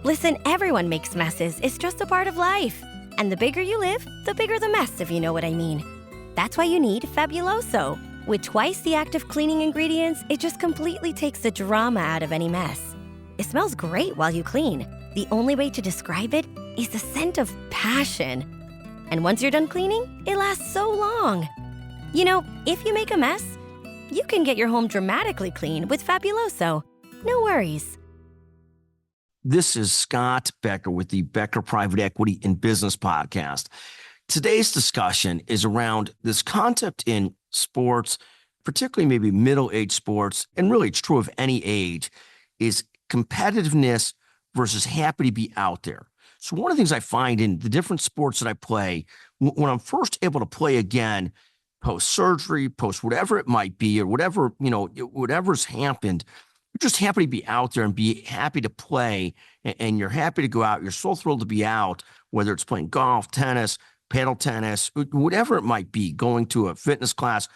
Listen, everyone makes messes. It's just a part of life. And the bigger you live, the bigger the mess, if you know what I mean. That's why you need Fabuloso. With twice the active cleaning ingredients, it just completely takes the drama out of any mess. It smells great while you clean. The only way to describe it is the scent of passion. And once you're done cleaning, it lasts so long. You know, if you make a mess, you can get your home dramatically clean with Fabuloso. No worries. This is Scott Becker with the Becker Private Equity and Business Podcast. Today's discussion is around this concept in sports, particularly maybe middle-aged sports, and really it's true of any age, is competitiveness versus happy to be out there. So one of the things I find in the different sports that I play, when I'm first able to play again, post-surgery, post whatever it might be, or whatever, whatever's happened, you're just happy to be out there and be happy to play, and you're happy to go out. You're so thrilled to be out, whether it's playing golf, tennis, paddle tennis, whatever it might be, going to a fitness class,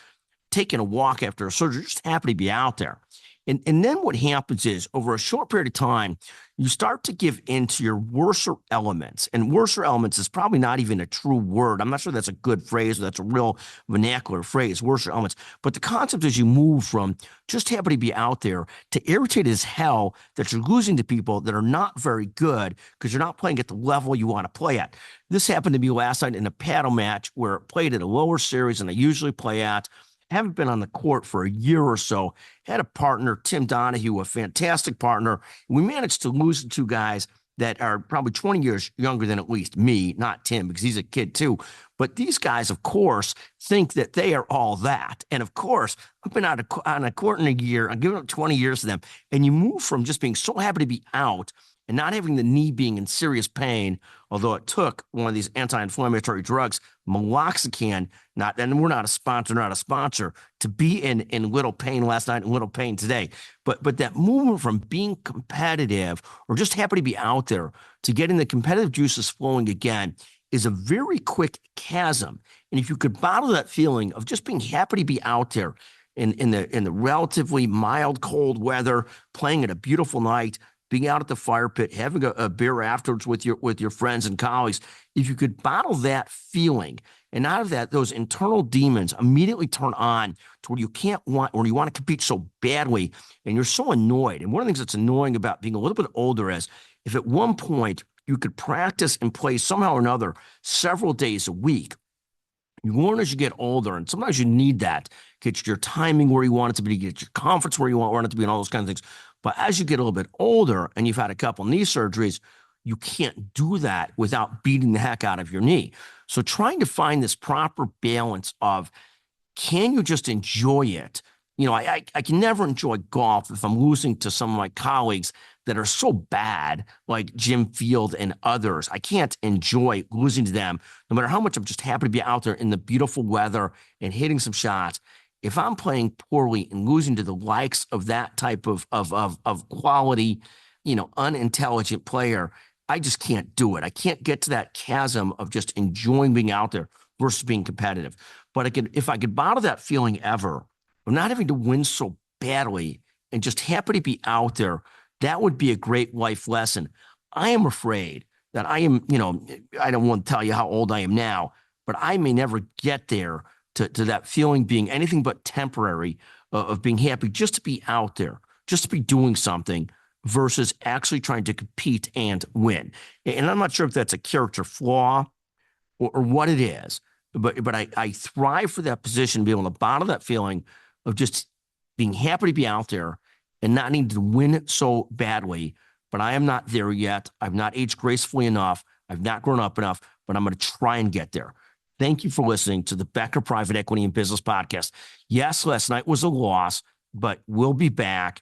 taking a walk after a surgery, just happy to be out there. And then what happens is, over a short period of time, you start to give into your worser elements. And worser elements is probably not even a true word. I'm not sure that's a good phrase, or that's a real vernacular phrase, worser elements. But the concept is you move from just happy to be out there to irritated as hell that you're losing to people that are not very good because you're not playing at the level you want to play at. This happened to me last night in a paddle match where I played at a lower series than I usually play at. Haven't been on the court for a year or so. Had a partner, Tim Donahue, a fantastic partner. We managed to lose to two guys that are probably 20 years younger than at least me, not Tim, because he's a kid too. But these guys, of course, think that they are all that. And of course, I've been on a court in a year. I'm giving up 20 years to them. And you move from just being so happy to be out and not having the knee being in serious pain, although it took one of these anti-inflammatory drugs, meloxicam, and we're not a sponsor, to be in little pain last night and little pain today. But that movement from being competitive or just happy to be out there to getting the competitive juices flowing again is a very quick chasm. And if you could bottle that feeling of just being happy to be out there in the relatively mild, cold weather, playing at a beautiful night, being out at the fire pit, having a beer afterwards with your friends and colleagues, if you could bottle that feeling, and out of that, those internal demons immediately turn on to where you where you want to compete so badly, and you're so annoyed. And one of the things that's annoying about being a little bit older is if at one point you could practice and play somehow or another several days a week, you learn as you get older, and sometimes you need that, get your timing where you want it to be, get your confidence where you want it to be, and all those kinds of things. But as you get a little bit older and you've had a couple knee surgeries, you can't do that without beating the heck out of your knee. So trying to find this proper balance of, can you just enjoy it? I can never enjoy golf if I'm losing to some of my colleagues that are so bad, like Jim Field and others. I can't enjoy losing to them, no matter how much I'm just happy to be out there in the beautiful weather and hitting some shots. If I'm playing poorly and losing to the likes of that type of quality, unintelligent player, I just can't do it. I can't get to that chasm of just enjoying being out there versus being competitive. But if I could bottle that feeling ever, of not having to win so badly and just happy to be out there, that would be a great life lesson. I am afraid that I am, I don't want to tell you how old I am now, but I may never get there to that feeling being anything but temporary, of being happy just to be out there, just to be doing something versus actually trying to compete and win. And I'm not sure if that's a character flaw or what it is, but I thrive for that position, to be able to bottle that feeling of just being happy to be out there and not needing to win so badly. But I am not there yet. I've not aged gracefully enough. I've not grown up enough, but I'm going to try and get there. Thank you for listening to the Becker Private Equity and Business Podcast. Yes, last night was a loss, but we'll be back.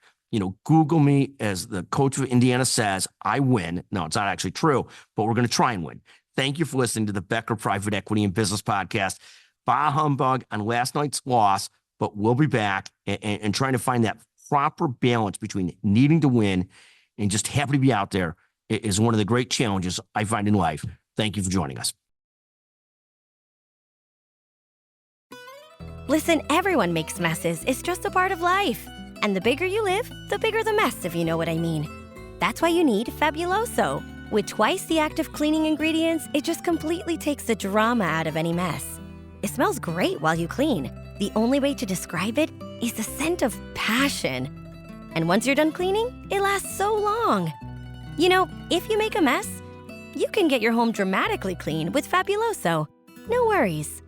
Google me, as the coach of Indiana says, I win. No, it's not actually true, but we're going to try and win. Thank you for listening to the Becker Private Equity and Business Podcast. Bah humbug on last night's loss, but we'll be back and trying to find that proper balance between needing to win and just happy to be out there is one of the great challenges I find in life. Thank you for joining us. Listen, everyone makes messes. It's just a part of life. And the bigger you live, the bigger the mess, if you know what I mean. That's why you need Fabuloso. With twice the active cleaning ingredients, it just completely takes the drama out of any mess. It smells great while you clean. The only way to describe it is the scent of passion. And once you're done cleaning, it lasts so long. You know, if you make a mess, you can get your home dramatically clean with Fabuloso. No worries.